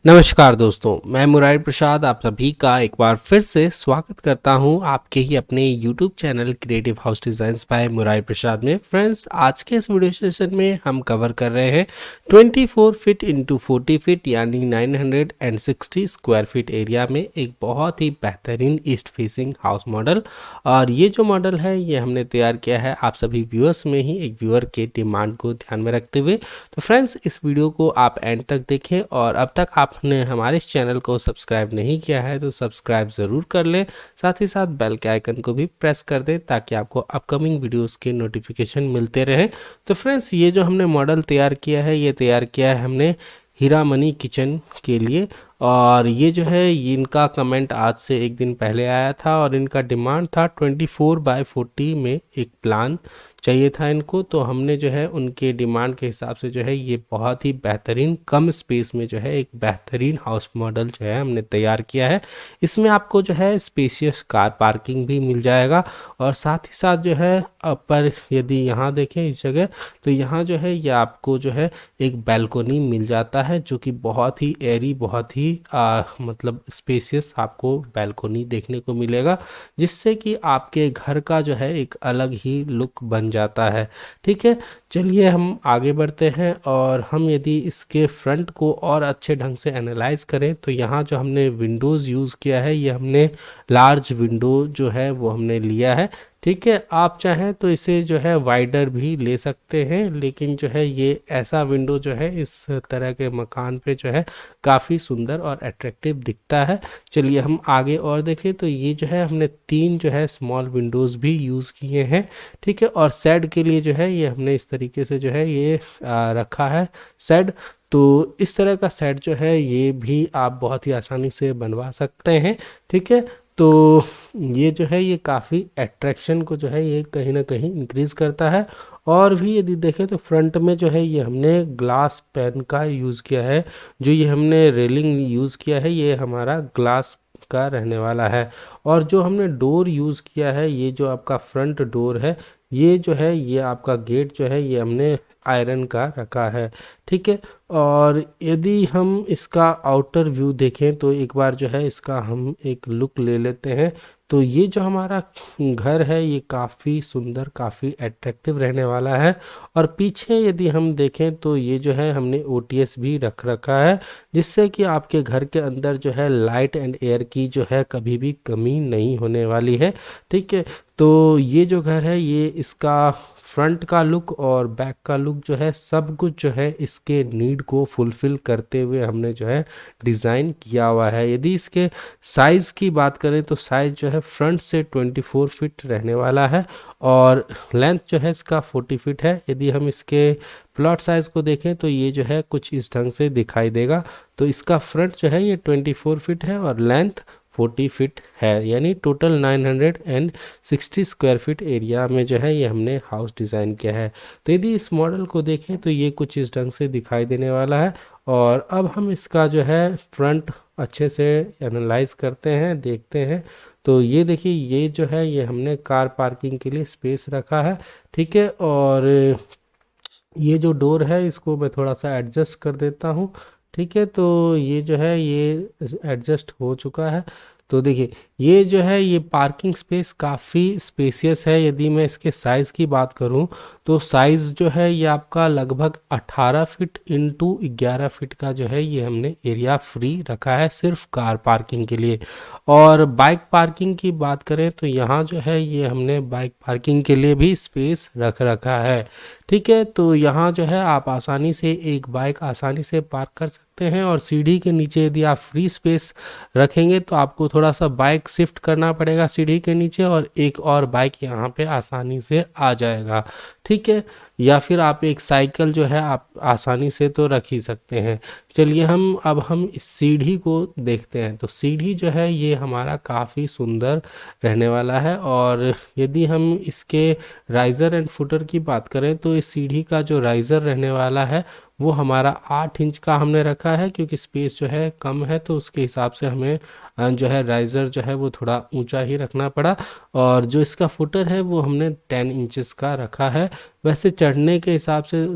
नमस्कार दोस्तों, मैं मुरारी प्रसाद आप सभी का एक बार फिर से स्वागत करता हूं आपके ही अपने YouTube channel creative house designs by Murari Prasad में। फ्रेंड्स, आज के इस वीडियो सेशन में हम कवर कर रहे हैं 24 फीट इंटू 40 फीट यानी 960 स्क्वायर फीट एरिया में एक बहुत ही बेहतरीन ईस्ट फेसिंग हाउस मॉडल। और ये जो मॉडल है ये हमने तैयार किया है आप सभी व्यूअर्स में ही एक व्यूअर के डिमांड को ध्यान में रखते हुए। तो फ्रेंड्स, इस वीडियो को आप एंड तक देखें और अब तक आपने हमारे इस चैनल को सब्सक्राइब नहीं किया है तो सब्सक्राइब ज़रूर कर लें, साथ ही साथ बेल के आइकन को भी प्रेस कर दें ताकि आपको अपकमिंग वीडियोस के नोटिफिकेशन मिलते रहें। तो फ्रेंड्स, ये जो हमने मॉडल तैयार किया है ये तैयार किया है हमने हीरामनी किचन के लिए। और ये जो है इनका कमेंट आज से एक दिन पहले आया था और इनका डिमांड था 24x40 में एक प्लान चाहिए था इनको। तो हमने जो है उनके डिमांड के हिसाब से जो है ये बहुत ही बेहतरीन कम स्पेस में जो है एक बेहतरीन हाउस मॉडल जो है हमने तैयार किया है। इसमें आपको जो है स्पेशियस कार पार्किंग भी मिल जाएगा और साथ ही साथ जो है पर यदि यहाँ देखें इस जगह तो यहाँ जो है ये आपको जो है एक बैल्कोनी मिल जाता है जो कि बहुत ही एरी बहुत ही मतलब स्पेशियस आपको बैल्कोनी देखने को मिलेगा, जिससे कि आपके घर का जो है एक अलग ही लुक बन जाता है। ठीक है, चलिए हम आगे बढ़ते हैं और हम यदि इसके फ्रंट को और अच्छे ढंग से एनालाइज करें तो यहाँ जो हमने विंडोज़ यूज़ किया है ये हमने लार्ज विंडो जो है वो हमने लिया है। ठीक है, आप चाहें तो इसे जो है वाइडर भी ले सकते हैं, लेकिन जो है ये ऐसा विंडो जो है इस तरह के मकान पे जो है काफ़ी सुंदर और अट्रैक्टिव दिखता है। चलिए हम आगे और देखें तो ये जो है हमने 3 जो है स्मॉल विंडोज़ भी यूज़ किए हैं। ठीक है, और शेड के लिए जो है ये हमने इस तरीके से जो है ये रखा है शेड। तो इस तरह का सेट जो है ये भी आप बहुत ही आसानी से बनवा सकते हैं। ठीक है, तो ये जो है ये काफ़ी अट्रैक्शन को जो है ये कहीं ना कहीं इंक्रीज़ करता है। और भी यदि देखें तो फ्रंट में जो है ये हमने ग्लास पेन का यूज़ किया है, जो ये हमने रेलिंग यूज़ किया है ये हमारा ग्लास का रहने वाला है। और जो हमने डोर यूज़ किया है ये जो आपका फ्रंट डोर है ये जो है ये आपका गेट जो है ये हमने आयरन का रखा है। ठीक है, और यदि हम इसका आउटर व्यू देखें तो एक बार जो है इसका हम एक लुक ले लेते हैं। तो ये जो हमारा घर है ये काफ़ी सुंदर काफ़ी अट्रैक्टिव रहने वाला है। और पीछे यदि हम देखें तो ये जो है हमने ओटीएस भी रख रखा है, जिससे कि आपके घर के अंदर जो है लाइट एंड एयर की जो है कभी भी कमी नहीं होने वाली है। ठीक है, तो ये जो घर है ये इसका फ्रंट का लुक और बैक का लुक जो है सब कुछ जो है इसके नीड को फुलफिल करते हुए हमने जो है डिज़ाइन किया हुआ है। यदि इसके साइज़ की बात करें तो साइज़ जो है फ्रंट से 24 फीट रहने वाला है और लेंथ जो है इसका 40 फीट है। यदि हम इसके प्लॉट साइज़ को देखें तो ये जो है कुछ इस ढंग से दिखाई देगा। तो इसका फ्रंट जो है ये 24 फीट है और लेंथ 40 फीट है, यानी टोटल 960 स्क्वायर फीट एरिया में जो है ये हमने हाउस डिज़ाइन किया है। तो यदि इस मॉडल को देखें तो ये कुछ इस ढंग से दिखाई देने वाला है। और अब हम इसका जो है फ्रंट अच्छे से एनालाइज करते हैं, देखते हैं। तो ये देखिए ये जो है ये हमने कार पार्किंग के लिए स्पेस रखा है। ठीक है, और ये जो डोर है इसको मैं थोड़ा सा एडजस्ट कर देता हूँ। ठीक है, तो ये जो है ये एडजस्ट हो चुका है। तो देखिए ये जो है ये पार्किंग स्पेस काफ़ी स्पेसियस है। यदि मैं इसके साइज़ की बात करूं तो साइज़ जो है ये आपका लगभग 18 फीट इंटू 11 फीट का जो है ये हमने एरिया फ्री रखा है सिर्फ कार पार्किंग के लिए। और बाइक पार्किंग की बात करें तो यहाँ जो है ये हमने बाइक पार्किंग के लिए भी स्पेस रख रखा है। ठीक है, तो यहाँ जो है आप आसानी से एक बाइक आसानी से पार्क कर सकते हैं। और सीढ़ी के नीचे यदि आप फ्री स्पेस रखेंगे तो आपको थोड़ा सा बाइक शिफ्ट करना पड़ेगा सीढ़ी के नीचे और एक और बाइक यहाँ पे आसानी से आ जाएगा। ठीक है, या फिर आप एक साइकिल जो है आप आसानी से तो रख ही सकते हैं। चलिए हम इस सीढ़ी को देखते हैं। तो सीढ़ी जो है ये हमारा काफ़ी सुंदर रहने वाला है। और यदि हम इसके राइज़र एंड फुटर की बात करें तो इस सीढ़ी का जो राइज़र रहने वाला है वो हमारा 8 इंच का हमने रखा है, क्योंकि स्पेस जो है कम है तो उसके हिसाब से हमें जो है राइज़र जो है वो थोड़ा ऊंचा ही रखना पड़ा। और जो इसका फुटर है वो हमने 10 इंचेस का रखा है। वैसे चढ़ने के हिसाब से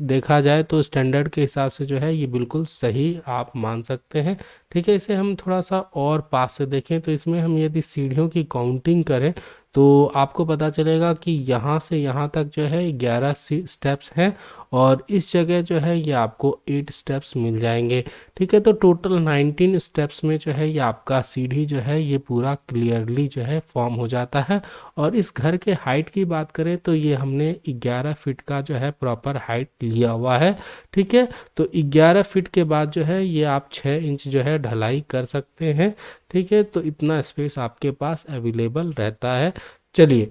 देखा जाए तो स्टैंडर्ड के हिसाब से जो है ये बिल्कुल सही आप मान सकते हैं। ठीक है, इसे हम थोड़ा सा और पास से देखें तो इसमें हम यदि सीढ़ियों की काउंटिंग करें तो आपको पता चलेगा कि यहाँ से यहाँ तक जो है 11 स्टेप्स हैं, और इस जगह जो है ये आपको 8 स्टेप्स मिल जाएंगे। ठीक है, तो टोटल 19 स्टेप्स में जो है ये आपका सीढ़ी जो है ये पूरा क्लियरली जो है फॉर्म हो जाता है। और इस घर के हाइट की बात करें तो ये हमने 11 फीट का जो है प्रॉपर हाइट लिया हुआ है। ठीक है, तो 11 फीट के बाद जो है ये आप 6 इंच जो है ढलाई कर सकते हैं। ठीक है, तो इतना स्पेस आपके पास अवेलेबल रहता है। चलिए,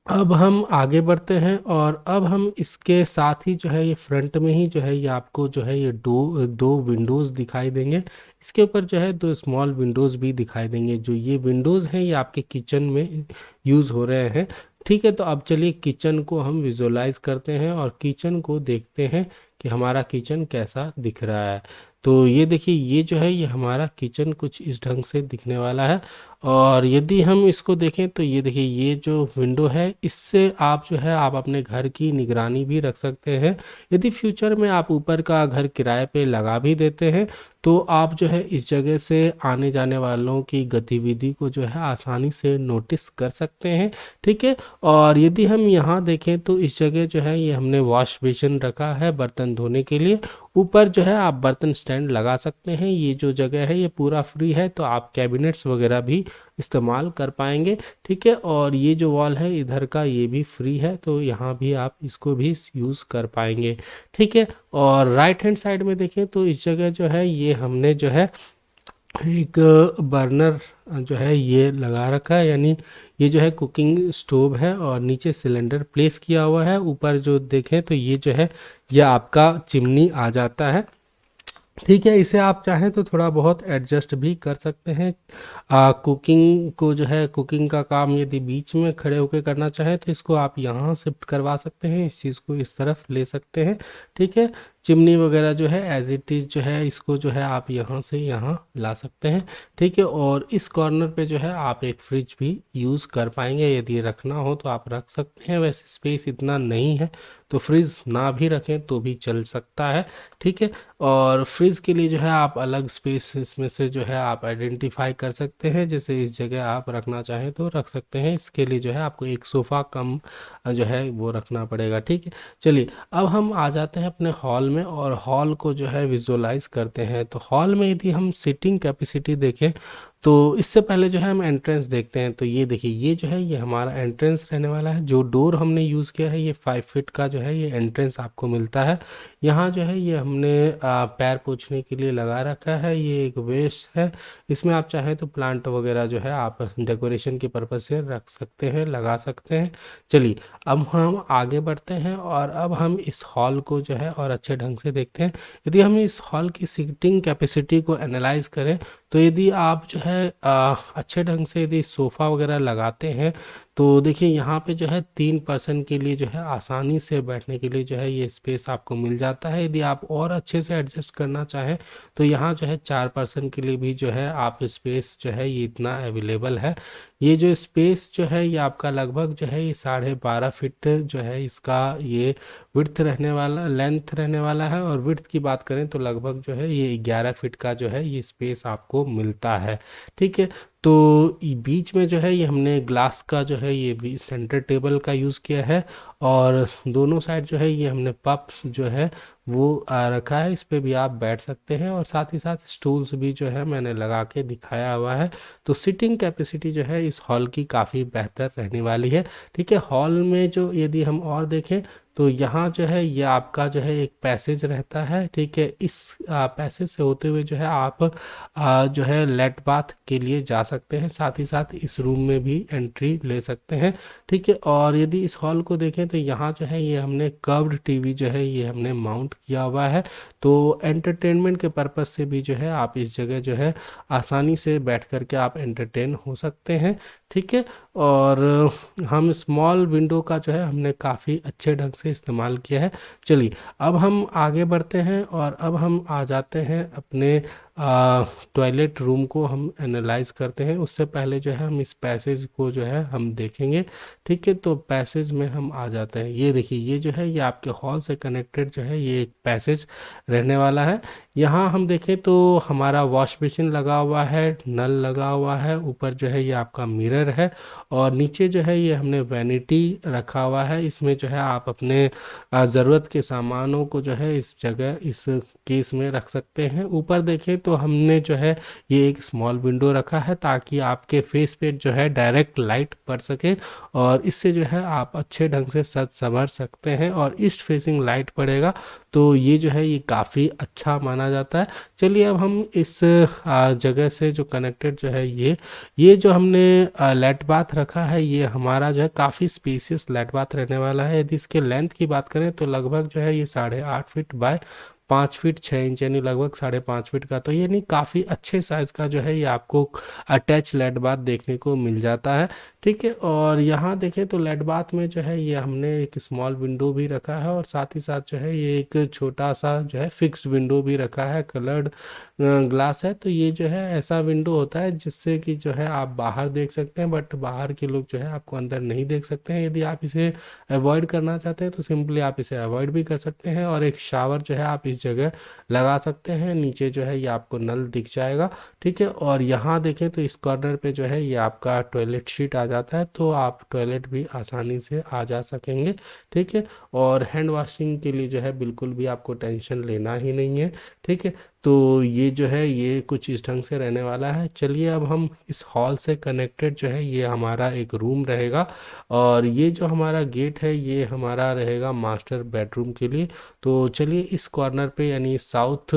अब हम आगे बढ़ते हैं, और अब हम इसके साथ ही जो है ये फ्रंट में ही जो है ये आपको जो है ये दो दो विंडोज़ दिखाई देंगे। इसके ऊपर जो है दो स्मॉल विंडोज़ भी दिखाई देंगे। जो ये विंडोज़ हैं ये आपके किचन में यूज़ हो रहे हैं। ठीक है, तो अब चलिए किचन को हम विजुअलाइज करते हैं और किचन को देखते हैं कि हमारा किचन कैसा दिख रहा है। तो ये देखिए, ये जो है ये हमारा किचन कुछ इस ढंग से दिखने वाला है। और यदि हम इसको देखें तो ये देखिए, ये जो विंडो है इससे आप जो है आप अपने घर की निगरानी भी रख सकते हैं। यदि फ्यूचर में आप ऊपर का घर किराए पे लगा भी देते हैं तो आप जो है इस जगह से आने जाने वालों की गतिविधि को जो है आसानी से नोटिस कर सकते हैं। ठीक है, और यदि हम यहाँ देखें तो इस जगह जो है ये हमने वॉश बेसिन रखा है बर्तन धोने के लिए। ऊपर जो है आप बर्तन स्टैंड लगा सकते हैं। ये जो जगह है ये पूरा फ्री है, तो आप कैबिनेट्स वगैरह भी इस्तेमाल कर पाएंगे। ठीक है, और ये जो वॉल है इधर का ये भी फ्री है, तो यहाँ भी आप इसको भी यूज़ कर पाएंगे। ठीक है, और राइट हैंड साइड में देखें तो इस जगह जो है ये हमने जो है एक बर्नर जो है ये लगा रखा है, यानी ये जो है कुकिंग स्टोव है और नीचे सिलेंडर प्लेस किया हुआ है। ऊपर जो देखें तो ये जो है ये आपका चिमनी आ जाता है। ठीक है, इसे आप चाहें तो थोड़ा बहुत एडजस्ट भी कर सकते हैं। कुकिंग को जो है कुकिंग का काम यदि बीच में खड़े होकर करना चाहें तो इसको आप यहाँ शिफ्ट करवा सकते हैं, इस चीज़ को इस तरफ ले सकते हैं। ठीक है, चिमनी वगैरह जो है एज इट इज़ जो है इसको जो है आप यहाँ से यहाँ ला सकते हैं। ठीक है, और इस कॉर्नर पे जो है आप एक फ्रिज भी यूज़ कर पाएंगे, यदि रखना हो तो आप रख सकते हैं। वैसे स्पेस इतना नहीं है तो फ्रिज ना भी रखें तो भी चल सकता है। ठीक है, और फ्रिज के लिए जो है आप अलग स्पेस इसमें से जो है आप आइडेंटिफाई कर सकते हैं, जैसे इस जगह आप रखना चाहें तो रख सकते हैं। इसके लिए जो है आपको एक सोफ़ा कम जो है वो रखना पड़ेगा। ठीक है, चलिए अब हम आ जाते हैं अपने हॉल में, और हॉल को जो है विजुअलाइज करते हैं। तो हॉल में यदि हम सीटिंग कैपेसिटी देखें तो इससे पहले जो है हम एंट्रेंस देखते हैं। तो ये देखिए, ये जो है ये हमारा एंट्रेंस रहने वाला है। जो डोर हमने यूज़ किया है ये 5 फीट का जो है ये एंट्रेंस आपको मिलता है। यहाँ जो है ये हमने पैर पोछने के लिए लगा रखा है। ये एक वेस्ट है, इसमें आप चाहें तो प्लांट वगैरह जो है आप डेकोरेशन के पर्पज़ से रख सकते हैं, लगा सकते हैं। चलिए, अब हम आगे बढ़ते हैं और अब हम इस हॉल को जो है और अच्छे ढंग से देखते हैं। यदि हम इस हॉल की सीटिंग कैपेसिटी को एनालाइज करें तो यदि आप जो है अच्छे ढंग से यदि सोफ़ा वगैरह लगाते हैं तो देखिए यहाँ पे जो है 3 पर्सन के लिए जो है आसानी से बैठने के लिए जो है ये स्पेस आपको मिल जाता है। यदि आप और अच्छे से एडजस्ट करना चाहें तो यहाँ जो है 4 पर्सन के लिए भी जो है आप स्पेस जो है ये इतना अवेलेबल है। ये जो स्पेस जो है ये आपका लगभग जो है ये 12.5 फीट जो है इसका ये विड्थ रहने वाला लेंथ रहने वाला है, और विड्थ की बात करें तो लगभग जो है ये 11 फीट का जो है ये स्पेस आपको मिलता है। ठीक है, तो बीच में जो है ये हमने ग्लास का जो है ये भी सेंटर टेबल का यूज़ किया है, और दोनों साइड जो है ये हमने पप्स जो है वो रखा है, इस पे भी आप बैठ सकते हैं। और साथ ही साथ स्टूल्स भी जो है मैंने लगा के दिखाया हुआ है। तो सिटिंग कैपेसिटी जो है इस हॉल की काफ़ी बेहतर रहने वाली है। ठीक है, हॉल में जो यदि हम और देखें तो यहाँ जो है ये आपका जो है एक पैसेज रहता है। ठीक है, इस पैसेज से होते हुए जो है आप जो है लेट बाथ के लिए जा सकते हैं, साथ ही साथ इस रूम में भी एंट्री ले सकते हैं। ठीक है, और यदि इस हॉल को देखें तो यहाँ जो है ये हमने कर्व्ड टीवी जो है ये हमने माउंट किया हुआ है। तो एंटरटेनमेंट के पर्पज़ से भी जो है आप इस जगह जो है आसानी से बैठ कर के आप एंटरटेन हो सकते हैं, ठीक है। और हम स्मॉल विंडो का जो है हमने काफ़ी अच्छे ढंग से इस्तेमाल किया है। चलिए अब हम आगे बढ़ते हैं और अब हम आ जाते हैं अपने टॉयलेट रूम को हम एनालाइज करते हैं। उससे पहले जो है हम इस पैसेज को जो है हम देखेंगे, ठीक है। तो पैसेज में हम आ जाते हैं। ये देखिए, ये जो है ये आपके हॉल से कनेक्टेड जो है ये एक पैसेज रहने वाला है। यहाँ हम देखें तो हमारा वॉश बेसिन लगा हुआ है, नल लगा हुआ है, ऊपर जो है ये आपका मिरर है और नीचे जो है ये हमने वैनिटी रखा हुआ है। इसमें जो है आप अपने ज़रूरत के सामानों को जो है इस जगह इस केस में रख सकते हैं। ऊपर देखें तो हमने जो है ये एक स्मॉल विंडो रखा है ताकि आपके फेस पे जो है डायरेक्ट लाइट पड़ सके और इससे जो है आप अच्छे ढंग से सज संवर सकते हैं और ईस्ट फेसिंग लाइट पड़ेगा तो ये जो है ये काफ़ी अच्छा माना जाता है। चलिए अब हम इस जगह से जो कनेक्टेड जो है ये जो हमने लेट बाथ रखा है ये हमारा जो है काफ़ी स्पेसियस लेट बाथ रहने वाला है। यदि इसके लेंथ की बात करें तो लगभग जो है ये 8.5 फीट बाय 5 फीट 6 इंच यानी लगभग 5.5 फीट का, तो ये नहीं काफ़ी अच्छे साइज़ का जो है ये आपको अटैच लेट बाथ देखने को मिल जाता है, ठीक है। और यहाँ देखें तो लेट बाथ में जो है ये हमने एक स्मॉल विंडो भी रखा है और साथ ही साथ जो है ये एक छोटा सा जो है फिक्स्ड विंडो भी रखा है, कलर्ड ग्लास है। तो ये जो है ऐसा विंडो होता है जिससे कि जो है आप बाहर देख सकते हैं बट बाहर के लोग जो है आपको अंदर नहीं देख सकते हैं। यदि आप इसे अवॉइड करना चाहते हैं तो सिंपली आप इसे अवॉइड भी कर सकते हैं और एक शावर जो है आप इस जगह लगा सकते हैं। नीचे जो है ये आपको नल दिख जाएगा, ठीक है। और यहाँ देखें तो इस कॉर्नर पे जो है ये आपका टॉयलेट शीट आ जाता है तो आप टॉयलेट भी आसानी से आ जा सकेंगे, ठीक है। और हैंड वॉशिंग के लिए जो है बिल्कुल भी आपको टेंशन लेना ही नहीं है, ठीक है। तो ये जो है ये कुछ इस ढंग से रहने वाला है। चलिए अब हम इस हॉल से कनेक्टेड जो है ये हमारा एक रूम रहेगा और ये जो हमारा गेट है ये हमारा रहेगा मास्टर बेडरूम के लिए। तो चलिए इस कॉर्नर पे यानी साउथ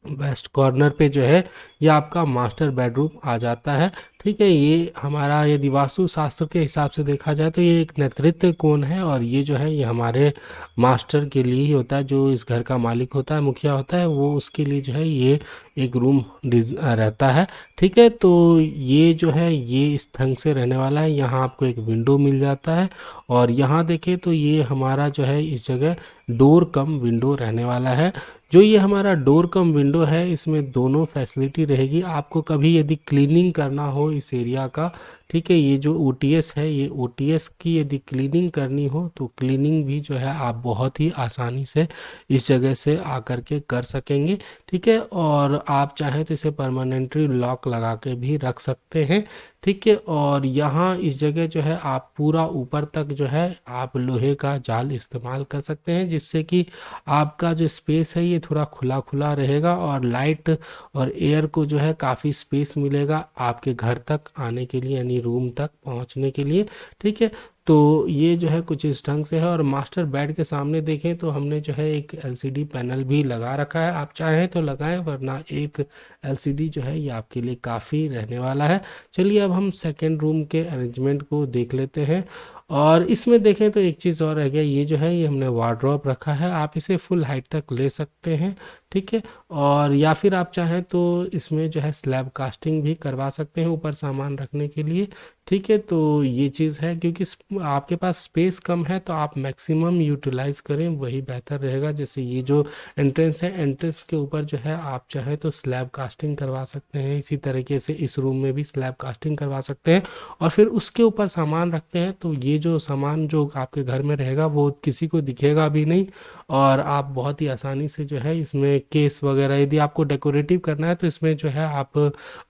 वेस्ट कॉर्नर पे जो है ये आपका मास्टर बेडरूम आ जाता है, ठीक है। ये हमारा यदि वास्तु शास्त्र के हिसाब से देखा जाए तो ये एक नेतृत्व कोण है और ये जो है ये हमारे मास्टर के लिए ही होता है, जो इस घर का मालिक होता है, मुखिया होता है, वो उसके लिए जो है ये एक रूम रहता है, ठीक है। तो ये जो है ये इस ढंग से रहने वाला है। यहाँ आपको एक विंडो मिल जाता है और यहाँ देखें तो ये हमारा जो है इस जगह डोर कम विंडो रहने वाला है। जो ये हमारा डोर कम विंडो है इसमें दोनों फैसिलिटी रहेगी। आपको कभी यदि क्लीनिंग करना हो इस एरिया का, ठीक है, ये जो ओटीएस है ये ओटीएस की यदि क्लीनिंग करनी हो तो क्लीनिंग भी जो है आप बहुत ही आसानी से इस जगह से आकर के कर सकेंगे, ठीक है। और आप चाहें तो इसे परमानेंटली लॉक लगा के भी रख सकते हैं, ठीक है। और यहाँ इस जगह जो है आप पूरा ऊपर तक जो है आप लोहे का जाल इस्तेमाल कर सकते हैं जिससे कि आपका जो स्पेस है ये थोड़ा खुला खुला रहेगा और लाइट और एयर को जो है काफ़ी स्पेस मिलेगा आपके घर तक आने के लिए यानी रूम तक पहुंचने के लिए, ठीक है। तो ये जो है कुछ इस ढंग से है और मास्टर बेड के सामने देखें तो हमने जो है एक एलसीडी पैनल भी लगा रखा है। आप चाहें तो लगाएं वरना एक एलसीडी जो है ये आपके लिए काफ़ी रहने वाला है। चलिए अब हम सेकेंड रूम के अरेंजमेंट को देख लेते हैं और इसमें देखें तो एक चीज़ और रह गया, ये जो है ये हमने वार्डरोब रखा है, आप इसे फुल हाइट तक ले सकते हैं, ठीक है। और या फिर आप चाहें तो इसमें जो है स्लैब कास्टिंग भी करवा सकते हैं ऊपर सामान रखने के लिए, ठीक है। तो ये चीज़ है क्योंकि आपके पास स्पेस कम है तो आप मैक्सिमम यूटिलाइज करें वही बेहतर रहेगा। जैसे ये जो एंट्रेंस है एंट्रेंस के ऊपर जो है आप चाहें तो स्लैब कास्टिंग करवा सकते हैं, इसी तरीके से इस रूम में भी स्लैब कास्टिंग करवा सकते हैं और फिर उसके ऊपर सामान रखते हैं तो ये जो सामान जो आपके घर में रहेगा वो किसी को दिखेगा भी नहीं और आप बहुत ही आसानी से जो है इसमें केस वगैरह यदि आपको डेकोरेटिव करना है तो इसमें जो है आप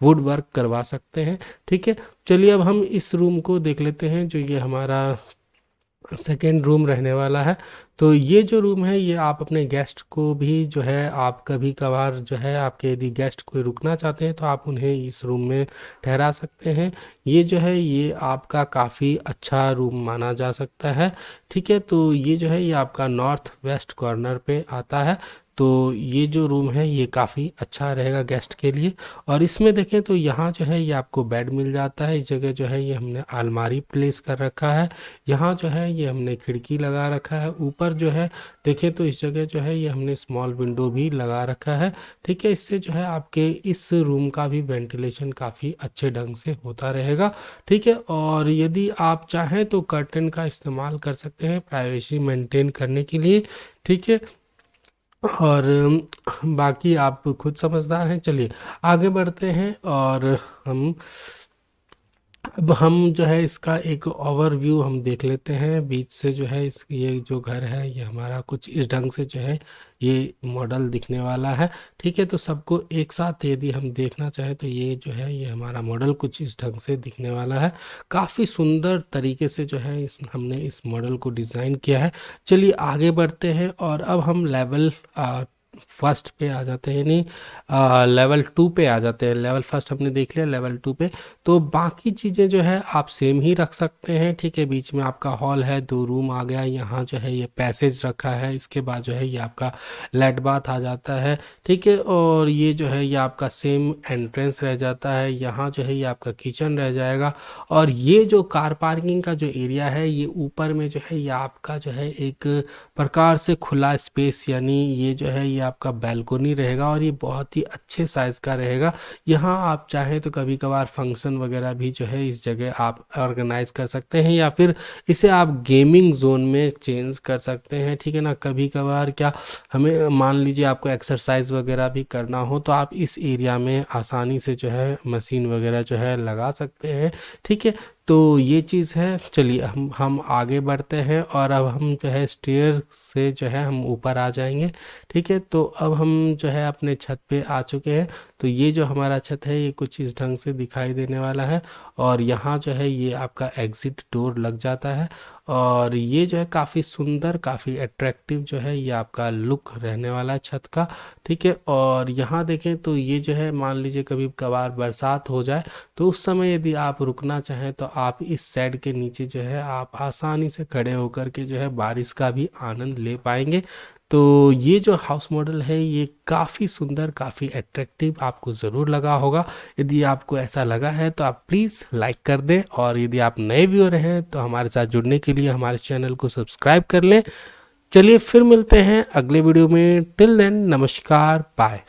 वुड वर्क करवा सकते हैं, ठीक है। चलिए अब हम इस रूम को देख लेते हैं जो ये हमारा सेकेंड रूम रहने वाला है। तो ये जो रूम है ये आप अपने गेस्ट को भी जो है आप कभी कभार जो है आपके यदि गेस्ट कोई रुकना चाहते हैं तो आप उन्हें इस रूम में ठहरा सकते हैं। ये जो है ये आपका काफ़ी अच्छा रूम माना जा सकता है, ठीक है। तो ये जो है ये आपका नॉर्थ वेस्ट कॉर्नर पे आता है। तो ये जो रूम है ये काफ़ी अच्छा रहेगा गेस्ट के लिए। और इसमें देखें तो यहाँ जो है ये आपको बेड मिल जाता है। इस जगह जो है ये हमने अलमारी प्लेस कर रखा है। यहाँ जो है ये हमने खिड़की लगा रखा है। ऊपर जो है देखें तो इस जगह जो है ये हमने स्मॉल विंडो भी लगा रखा है। ठीक है, इससे जो है आपके इस रूम का भी वेंटिलेशन काफ़ी अच्छे ढंग से होता रहेगा। ठीक है, और यदि आप चाहें तो कर्टन का इस्तेमाल कर सकते हैं प्राइवेसी मेंटेन करने के लिए। ठीक है, और बाकी आप खुद समझदार हैं। चलिए आगे बढ़ते हैं और हम जो है इसका एक ओवरव्यू हम देख लेते हैं बीच से। जो है इस ये जो घर है ये हमारा कुछ इस ढंग से जो है ये मॉडल दिखने वाला है। ठीक है, तो सबको एक साथ यदि हम देखना चाहें तो ये जो है ये हमारा मॉडल कुछ इस ढंग से दिखने वाला है। काफ़ी सुंदर तरीके से जो है हमने इस मॉडल को डिज़ाइन किया है। चलिए आगे बढ़ते हैं और अब हम लेवल फर्स्ट पे आ जाते हैं, यानी लेवल 2 पे आ जाते हैं। लेवल फर्स्ट हमने देख लिया, लेवल 2 पे तो बाकी चीज़ें जो है आप सेम ही रख सकते हैं। ठीक है, बीच में आपका हॉल है, 2 रूम आ गया, यहाँ जो है ये पैसेज रखा है, इसके बाद जो है ये आपका लेट बाथ आ जाता है। ठीक है, और ये जो है ये आपका सेम एंट्रेंस रह जाता है। यहाँ जो है ये आपका किचन रह जाएगा। और ये जो कार पार्किंग का जो एरिया है ये ऊपर में जो है ये आपका जो है एक प्रकार से खुला स्पेस, यानी ये जो है ये आपका बैल्कोनी रहेगा और ये बहुत ही अच्छे साइज़ का रहेगा। यहाँ आप चाहें तो कभी कभार फंक्शन वगैरह भी जो है इस जगह आप ऑर्गेनाइज कर सकते हैं, या फिर इसे आप गेमिंग जोन में चेंज कर सकते हैं। ठीक है ना, कभी कभार क्या हमें मान लीजिए आपको एक्सरसाइज वगैरह भी करना हो तो आप इस एरिया में आसानी से जो है मशीन वगैरह जो है लगा सकते हैं। ठीक है, तो ये चीज़ है। चलिए हम आगे बढ़ते हैं और अब हम जो है स्टेयर से जो है हम ऊपर आ जाएंगे। ठीक है, तो अब हम जो है अपने छत पे आ चुके हैं। तो ये जो हमारा छत है ये कुछ इस ढंग से दिखाई देने वाला है। और यहाँ जो है ये आपका एग्ज़िट डोर लग जाता है। और ये जो है काफ़ी सुंदर, काफ़ी अट्रैक्टिव जो है ये आपका लुक रहने वाला है छत का। ठीक है, और यहाँ देखें तो ये जो है मान लीजिए कभी कभार बरसात हो जाए तो उस समय यदि आप रुकना चाहें तो आप इस शेड के नीचे जो है आप आसानी से खड़े होकर के जो है बारिश का भी आनंद ले पाएंगे। तो ये जो हाउस मॉडल है ये काफ़ी सुंदर, काफ़ी अट्रैक्टिव आपको ज़रूर लगा होगा। यदि आपको ऐसा लगा है तो आप प्लीज़ लाइक कर दें, और यदि आप नए व्यूअर हैं तो हमारे साथ जुड़ने के लिए हमारे चैनल को सब्सक्राइब कर लें। चलिए फिर मिलते हैं अगले वीडियो में। टिल देन नमस्कार, बाय।